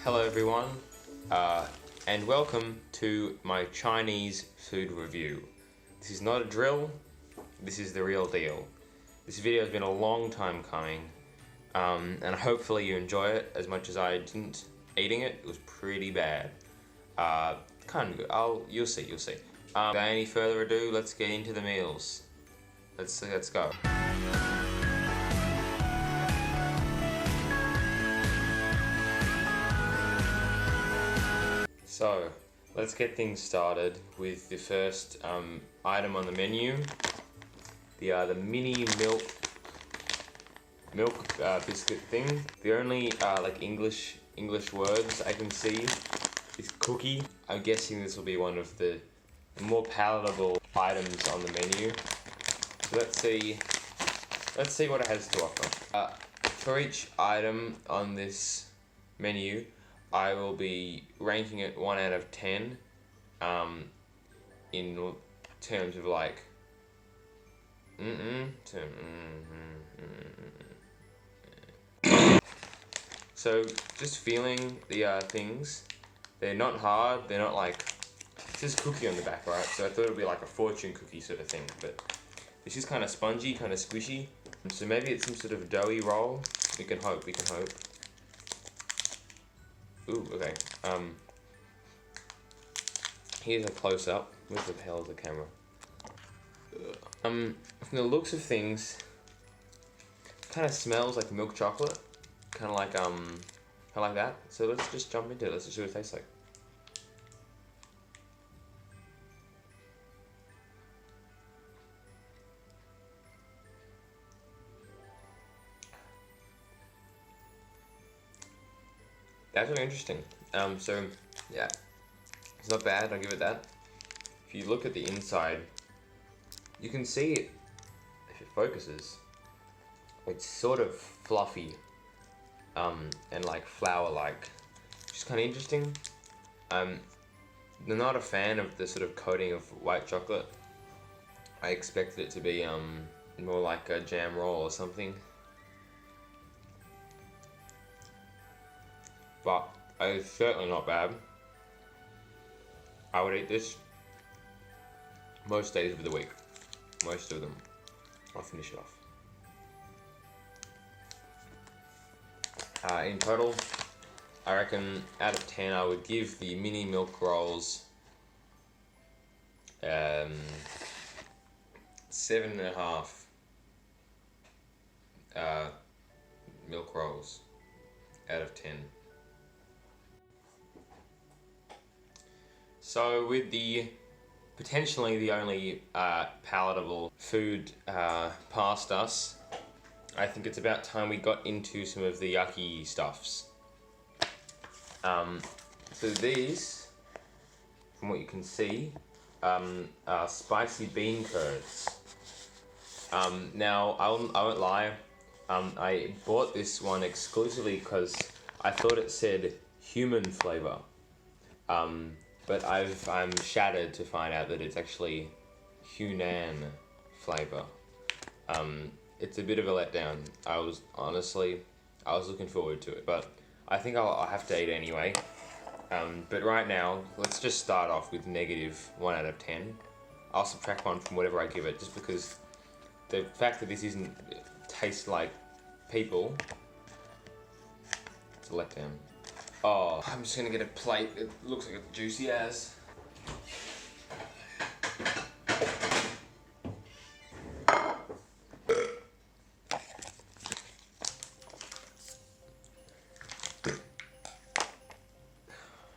Hello everyone, and welcome to my Chinese food review. This is not a drill, this is the real deal. This video has been a long time coming, and hopefully you enjoy it as much as I didn't eating it. It was pretty bad. Kind of good. You'll see. Without any further ado, let's get into the meals. Let's go. So, let's get things started with the first item on the menu. The mini milk biscuit thing. The only like English words I can see is cookie. I'm guessing this will be one of the more palatable items on the menu. So let's see what it has to offer. For each item on this menu, I will be ranking it 1 out of 10 in terms of like So just feeling the things. They're not hard, they're not like, it says cookie on the back, right? So I thought it would be like a fortune cookie sort of thing, but it's just kind of spongy, kind of squishy. So maybe it's some sort of doughy roll. We can hope. Ooh, okay. Here's a close-up. Where the hell is the camera? From the looks of things, kind of smells like milk chocolate. Kind of like that. So let's just jump into it. Let's just see what it tastes like. That's really interesting. So yeah, it's not bad, I'll give it that. If you look at the inside, you can see it, if it focuses, it's sort of fluffy, and like flour-like, which is kind of interesting. I'm not a fan of the sort of coating of white chocolate. I expected it to be more like a jam roll or something. But it's certainly not bad. I would eat this most days of the week. Most of them. I'll finish it off. In total, I reckon out of 10 I would give the mini milk rolls 7.5 milk rolls out of 10. So with the potentially the only palatable food past us, I think it's about time we got into some of the yucky stuffs. So these, from what you can see, are spicy bean curds. Now I won't lie, I bought this one exclusively because I thought it said human flavor. But I'm shattered to find out that it's actually Hunan flavor. It's a bit of a letdown. I was looking forward to it, but I think I'll have to eat it anyway. But right now, let's just start off with -1 out of 10. I'll subtract 1 from whatever I give it, just because the fact that this isn't taste like people, it's a letdown. Oh, I'm just gonna get a plate. It looks like it's juicy as.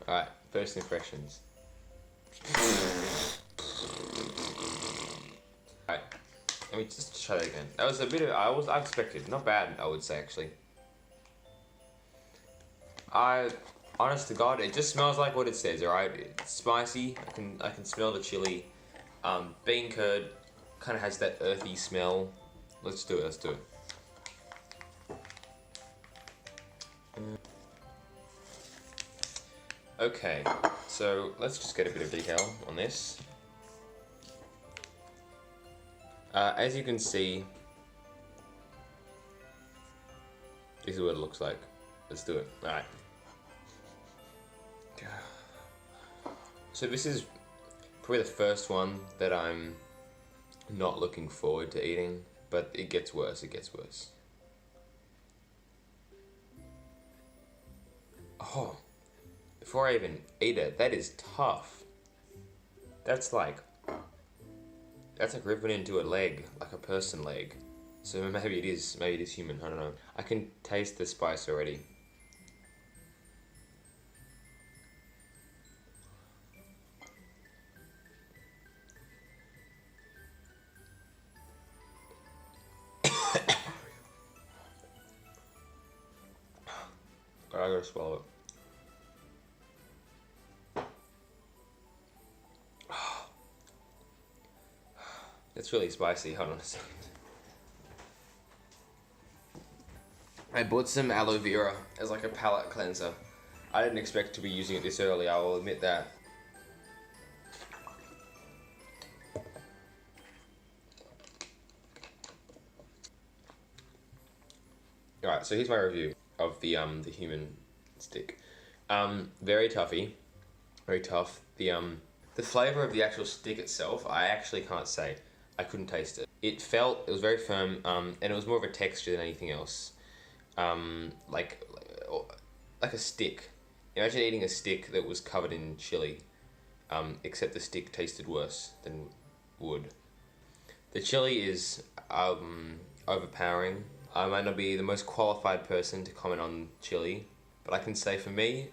Alright, first impressions. Alright, let me just try that again. That was a bit of, I expected, not bad, I would say actually. Honest to God, it just smells like what it says, alright? It's spicy, I can smell the chili. Bean curd kind of has that earthy smell. Let's do it. Okay, so let's just get a bit of detail on this. As you can see, this is what it looks like. Let's do it. Alright. So this is probably the first one that I'm not looking forward to eating, but it gets worse, it gets worse. Oh, before I even eat it, that is tough. That's like ripping into a leg, like a person leg. So maybe it is human, I don't know. I can taste the spice already. I gotta swallow it. It's really spicy, hold on a second. I bought some aloe vera as like a palate cleanser. I didn't expect to be using it this early, I will admit that. Alright, so here's my review of the human stick. Very toughy, very tough. The flavour of the actual stick itself, I actually can't say. I couldn't taste it. It was very firm, and it was more of a texture than anything else. Like a stick. Imagine eating a stick that was covered in chili, except the stick tasted worse than wood. The chili is overpowering. I might not be the most qualified person to comment on chili, but I can say for me,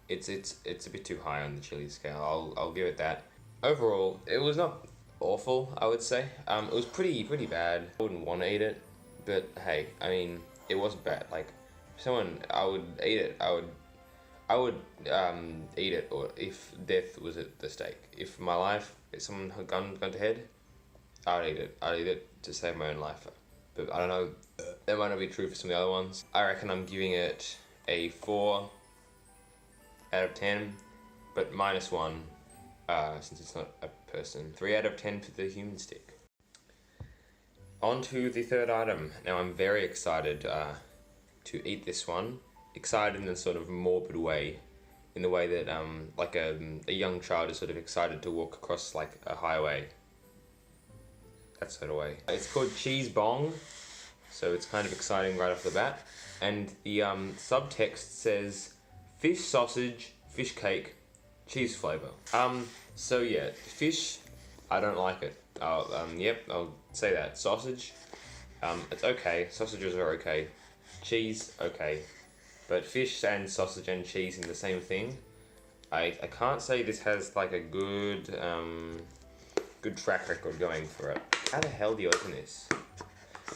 it's a bit too high on the chili scale. I'll give it that. Overall, it was not awful, I would say. It was pretty bad. I wouldn't want to eat it, but hey, I mean, it wasn't bad. Like, I would eat it. I would eat it, or if death was at the stake. If someone had gone to head, I'd eat it. I'd eat it to save my own life. But I don't know, that might not be true for some of the other ones. I reckon I'm giving it a 4 out of 10, but -1, since it's not a person. 3 out of 10 for the human stick. On to the third item. Now I'm very excited to eat this one. Excited in a sort of morbid way, in the way that like a young child is sort of excited to walk across like a highway. That sort of way. It's called cheese bong, so it's kind of exciting right off the bat. And the subtext says fish sausage, fish cake, cheese flavor. So yeah, fish, I don't like it. Yep, I'll say that. Sausage, it's okay. Sausages are okay. Cheese, okay. But fish and sausage and cheese in the same thing, I can't say this has like a good track record going for it. How the hell do you open this?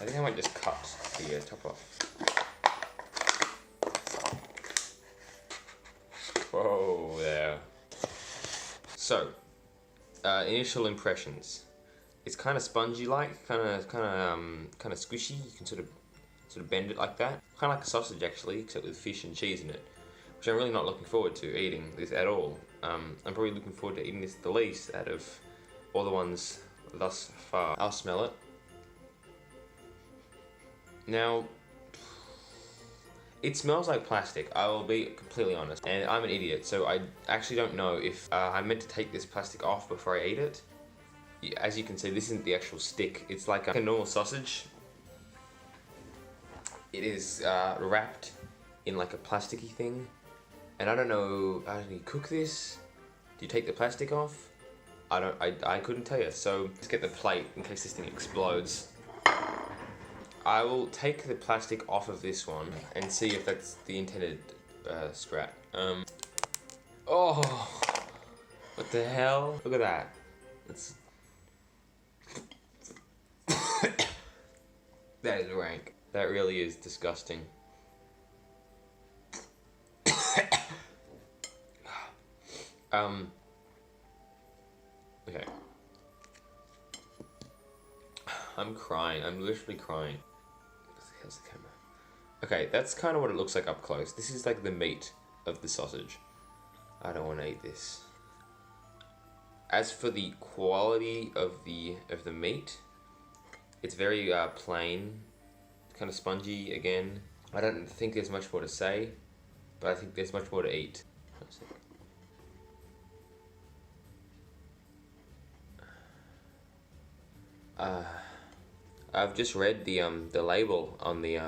I think I might just cut the top off. Whoa, there. So, initial impressions. It's kind of spongy-like, kind of squishy. You can sort of bend it like that. Kind of like a sausage actually, except with fish and cheese in it, which I'm really not looking forward to eating this at all. I'm probably looking forward to eating this the least out of all the ones thus far. I'll smell it. Now, it smells like plastic, I will be completely honest. And I'm an idiot, so I actually don't know if I'm meant to take this plastic off before I eat it. As you can see, this isn't the actual stick. It's like a normal sausage. It is wrapped in like a plasticky thing. And I don't know, do you cook this? Do you take the plastic off? I couldn't tell you. So let's get the plate in case this thing explodes. I will take the plastic off of this one and see if that's the intended strat. Oh, what the hell? Look at that. It's that is rank. That really is disgusting. Okay. I'm crying. I'm literally crying. Here's the camera. Okay, that's kind of what it looks like up close. This is like the meat of the sausage. I don't want to eat this. As for the quality of the meat, it's very plain, kind of spongy again. I don't think there's much more to say, but I think there's much more to eat. I've just read the label on the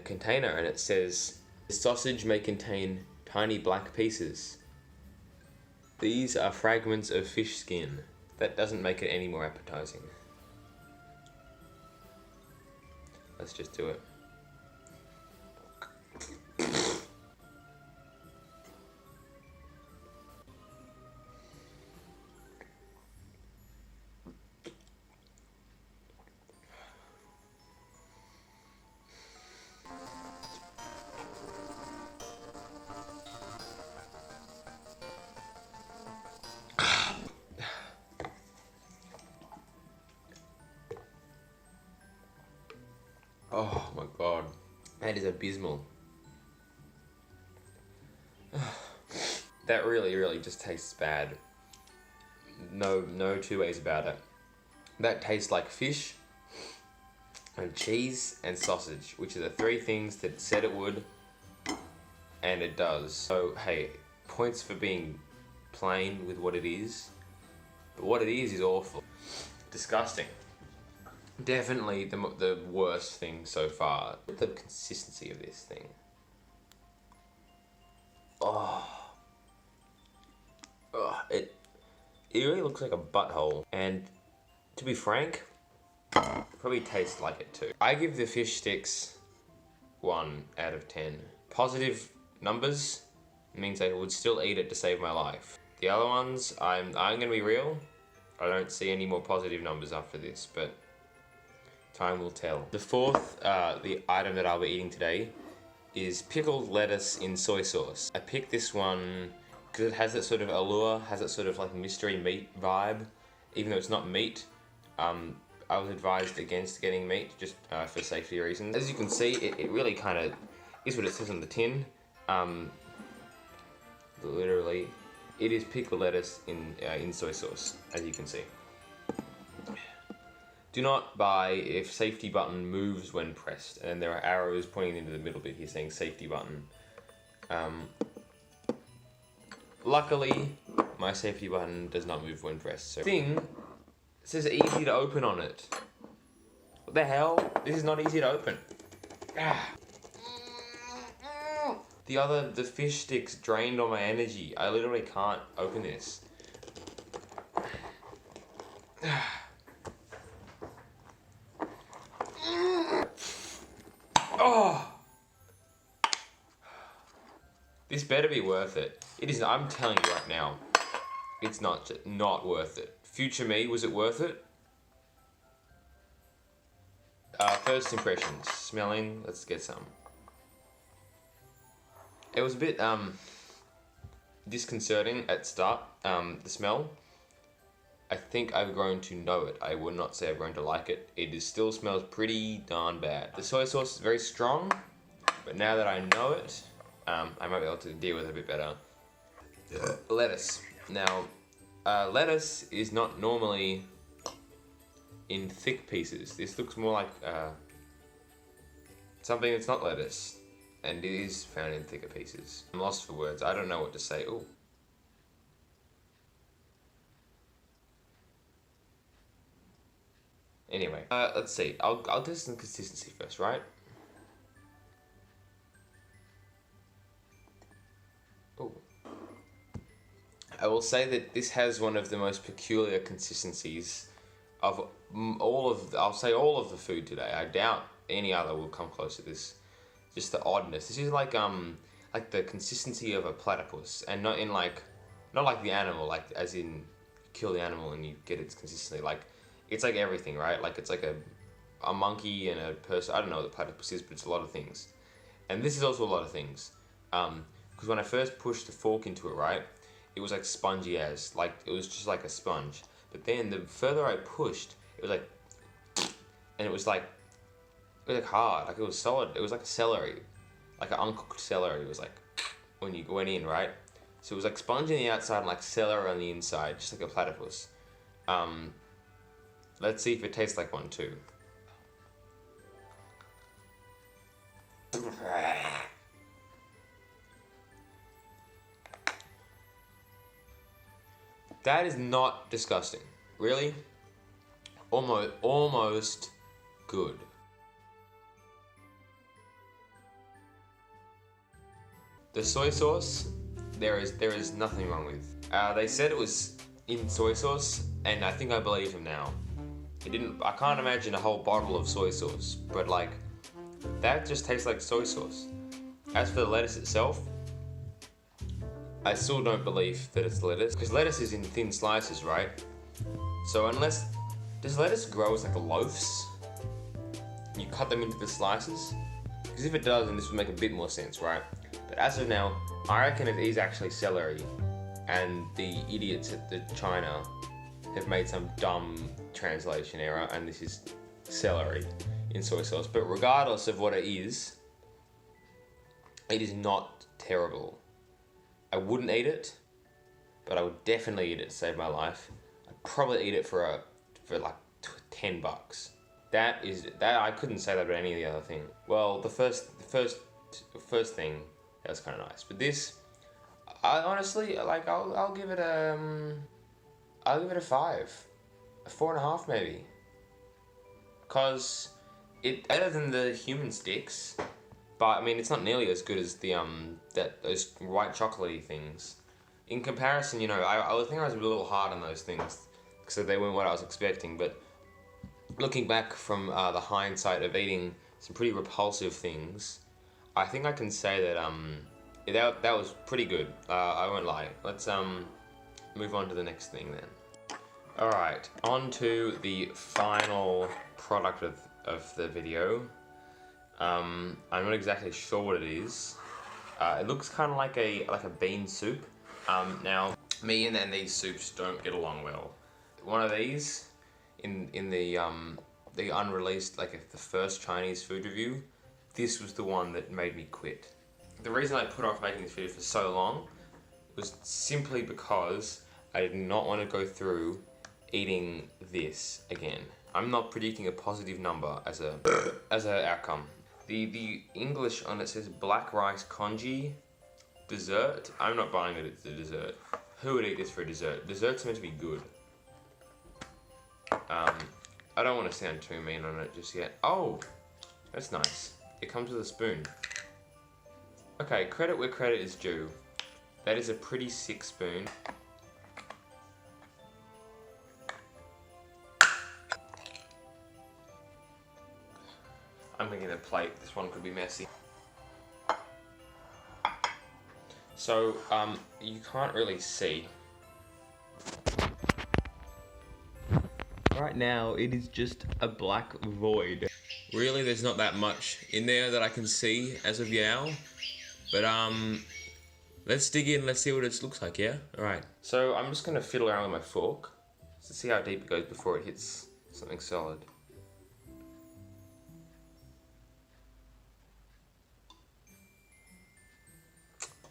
container, and it says the sausage may contain tiny black pieces. These are fragments of fish skin. That doesn't make it any more appetizing. Let's just do it. Oh my god, that is abysmal. That really just tastes bad. No two ways about it. That tastes like fish and cheese and sausage, which are the three things that it said it would, and it does. So hey, points for being plain with what it is, but what it is awful. Disgusting. Definitely the worst thing so far. The consistency of this thing. It really looks like a butthole. And to be frank, probably tastes like it too. I give the fish sticks 1 out of 10. Positive numbers means I would still eat it to save my life. The other ones, I'm gonna be real. I don't see any more positive numbers after this, but time will tell. The fourth, the item that I'll be eating today is pickled lettuce in soy sauce. I picked this one because it has that sort of allure, has that sort of like mystery meat vibe, even though it's not meat. I was advised against getting meat just for safety reasons. As you can see, it really kind of is what it says on the tin. Literally, it is pickled lettuce in soy sauce, as you can see. Do not buy if safety button moves when pressed, and there are arrows pointing into the middle bit here saying safety button. Luckily, my safety button does not move when pressed. So thing says easy to open on it. What the hell? This is not easy to open. The fish sticks drained all my energy. I literally can't open this. Oh! This better be worth it. It is. I'm telling you right now, it's not worth it. Future me, was it worth it? First impressions, smelling. Let's get some. It was a bit disconcerting at start. The smell. I think I've grown to know it. I would not say I've grown to like it. It still smells pretty darn bad. The soy sauce is very strong, but now that I know it, I might be able to deal with it a bit better. Lettuce. Now, lettuce is not normally in thick pieces. This looks more like something that's not lettuce, and it is found in thicker pieces. I'm lost for words. I don't know what to say. Ooh. Anyway, let's see. I'll test some consistency first, right? Oh. I will say that this has one of the most peculiar consistencies of all of the food today. I doubt any other will come close to this. Just the oddness. This is like the consistency of a platypus, and not like the animal, like as in kill the animal and you get its consistency. Like it's like everything, right? Like it's like a monkey and a person. I don't know what the platypus is, but it's a lot of things. And this is also a lot of things. Because when I first pushed the fork into it, right, it was like spongy as, like it was just like a sponge. But then the further I pushed, it was like, and it was like hard, like it was solid. It was like a celery, like an uncooked celery. It was like when you went in, right? So it was like spongy on the outside and like celery on the inside, just like a platypus. Let's see if it tastes like one too. That is not disgusting. really, almost good. The soy sauce, there is nothing wrong with. They said it was in soy sauce, and I think I believe them now. I can't imagine a whole bottle of soy sauce, but like, that just tastes like soy sauce. As for the lettuce itself, I still don't believe that it's lettuce, because lettuce is in thin slices, right? So does lettuce grow as like loaves? You cut them into the slices? Because if it does, then this would make a bit more sense, right? But as of now, I reckon it is actually celery, and the idiots at the China have made some dumb translation error, and this is celery in soy sauce. But regardless of what it is not terrible. I wouldn't eat it, but I would definitely eat it to save my life. I'd probably eat it for like $10. That I couldn't say that about any of the other thing. Well, the first thing, that was kind of nice, but this, I honestly like. I'll give it a 5, a 4.5 maybe, cause it better than the human sticks, but I mean it's not nearly as good as the those white chocolatey things. In comparison, you know, I think I was a little hard on those things, so they weren't what I was expecting. But looking back from the hindsight of eating some pretty repulsive things, I think I can say that that was pretty good. I won't lie. Let's move on to the next thing then. Alright, on to the final product of the video. I'm not exactly sure what it is. It looks kind of like a bean soup. Now, me and these soups don't get along well. One of these, in the unreleased, like the first Chinese food review, this was the one that made me quit. The reason I put off making this video for so long was simply because I did not want to go through eating this again. I'm not predicting a positive number as an outcome. The English on it says black rice congee dessert. I'm not buying it. It's a dessert. Who would eat this for a dessert? Dessert's meant to be good. I don't want to sound too mean on it just yet. Oh, that's nice. It comes with a spoon. Okay, credit where credit is due. That is a pretty sick spoon. I'm gonna get a plate. This one could be messy. So, you can't really see. Right now, it is just a black void. Really, there's not that much in there that I can see as of now. But, let's dig in, let's see what it looks like, yeah? Alright. So, I'm just gonna fiddle around with my fork to see how deep it goes before it hits something solid.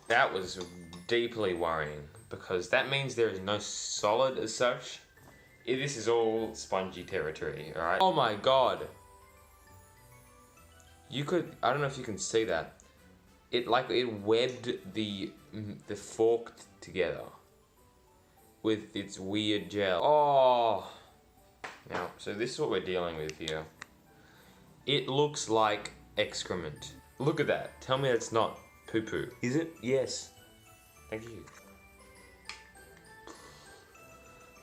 That was deeply worrying, because that means there is no solid as such. This is all spongy territory, alright? Oh my god! I don't know if you can see that. It webbed the fork together with its weird gel. Oh! Now, so this is what we're dealing with here. It looks like excrement. Look at that. Tell me it's not poo-poo. Is it? Yes. Thank you.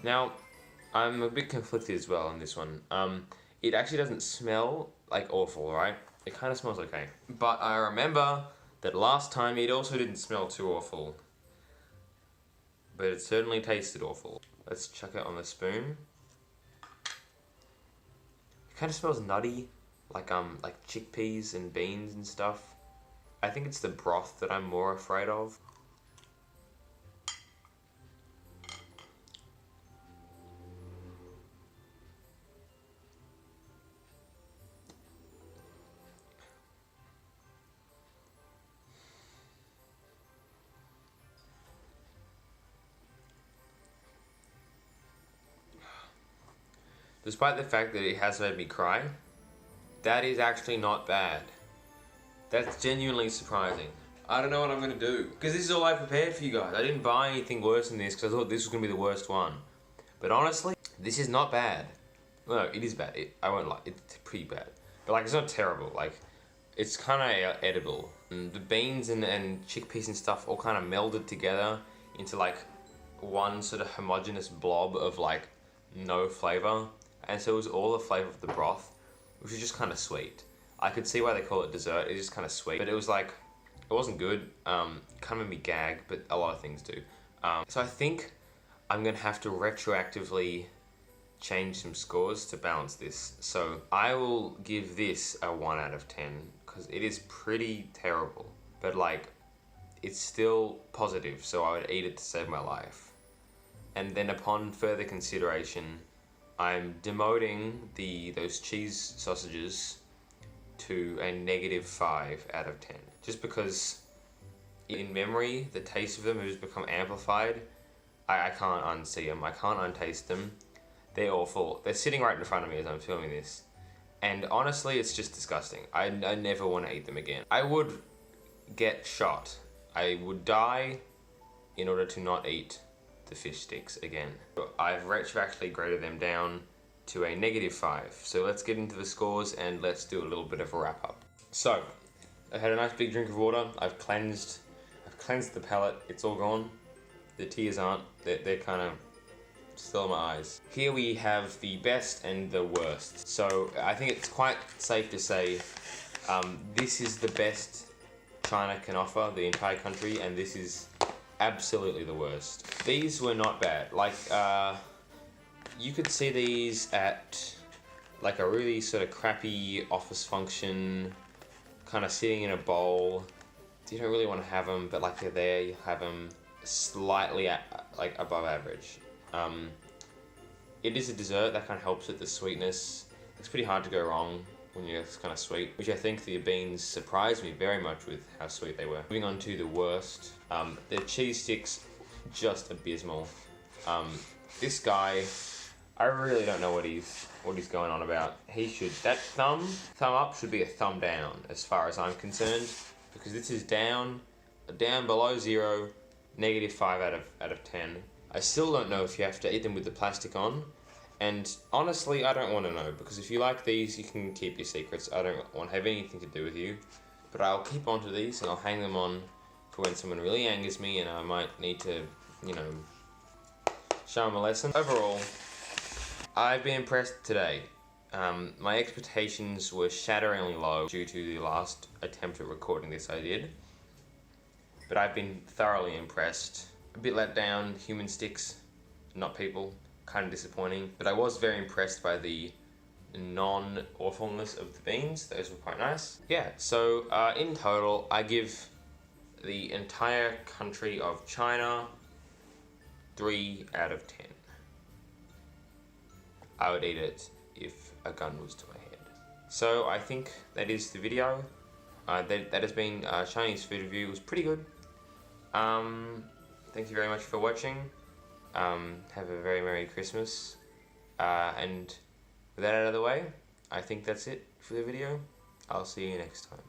Now, I'm a bit conflicted as well on this one. It actually doesn't smell like awful, right? It kind of smells okay. But I remember that last time it also didn't smell too awful. But it certainly tasted awful. Let's chuck it on the spoon. It kind of smells nutty, like chickpeas and beans and stuff. I think it's the broth that I'm more afraid of. Despite the fact that it has made me cry, that is actually not bad. That's genuinely surprising. I don't know what I'm gonna do, because this is all I prepared for you guys. I didn't buy anything worse than this because I thought this was gonna be the worst one. But honestly, this is not bad. No, it is bad. I won't lie, it's pretty bad. But like, it's not terrible. Like, it's kind of edible. And the beans and chickpeas and stuff all kind of melded together into like one sort of homogeneous blob of like no flavor. And so it was all the flavor of the broth, which is just kind of sweet. I could see why they call it dessert. It's just kind of sweet, but it was like, it wasn't good. Kind of made me gag, but a lot of things do. So I think I'm gonna have to retroactively change some scores to balance this. So I will give this a 1 out of 10 because it is pretty terrible, but like, it's still positive, so I would eat it to save my life. And then upon further consideration, I'm demoting those cheese sausages to a -5 out of 10. Just because in memory, the taste of them has become amplified. I can't unsee them, I can't untaste them. They're awful. They're sitting right in front of me as I'm filming this. And honestly, it's just disgusting. I never want to eat them again. I would get shot. I would die in order to not eat the fish sticks again. I've retroactively graded them down to a -5. So let's get into the scores and let's do a little bit of a wrap up. So, I had a nice big drink of water. I've cleansed the palate. It's all gone. The tears aren't. They're kind of still in my eyes. Here we have the best and the worst. So I think it's quite safe to say this is the best China can offer, the entire country, and this is absolutely the worst. These were not bad. Like, you could see these at like a really sort of crappy office function, kind of sitting in a bowl. You don't really want to have them, but like they're there, you have them slightly like above average. It is a dessert that kind of helps with the sweetness. It's pretty hard to go wrong when you're kind of sweet, which I think the beans surprised me very much with how sweet they were. Moving on to the worst, the cheese sticks, just abysmal. This guy, I really don't know what he's going on about. That thumb up should be a thumb down as far as I'm concerned, because this is down below 0, -5 out of 10. I still don't know if you have to eat them with the plastic on, and honestly, I don't want to know, because if you like these, you can keep your secrets. I don't want to have anything to do with you, but I'll keep on to these, and I'll hang them on for when someone really angers me, and I might need to, you know, show them a lesson. Overall, I've been impressed today. My expectations were shatteringly low due to the last attempt at recording this I did, but I've been thoroughly impressed. A bit let down, human sticks, not people, kind of disappointing. But I was very impressed by the non-awfulness of the beans. Those were quite nice. Yeah, so in total, I give the entire country of China 3 out of 10. I would eat it if a gun was to my head. So I think that is the video. That has been Chinese food review. It was pretty good. Thank you very much for watching. Have a very Merry Christmas. And with that out of the way, I think that's it for the video. I'll see you next time.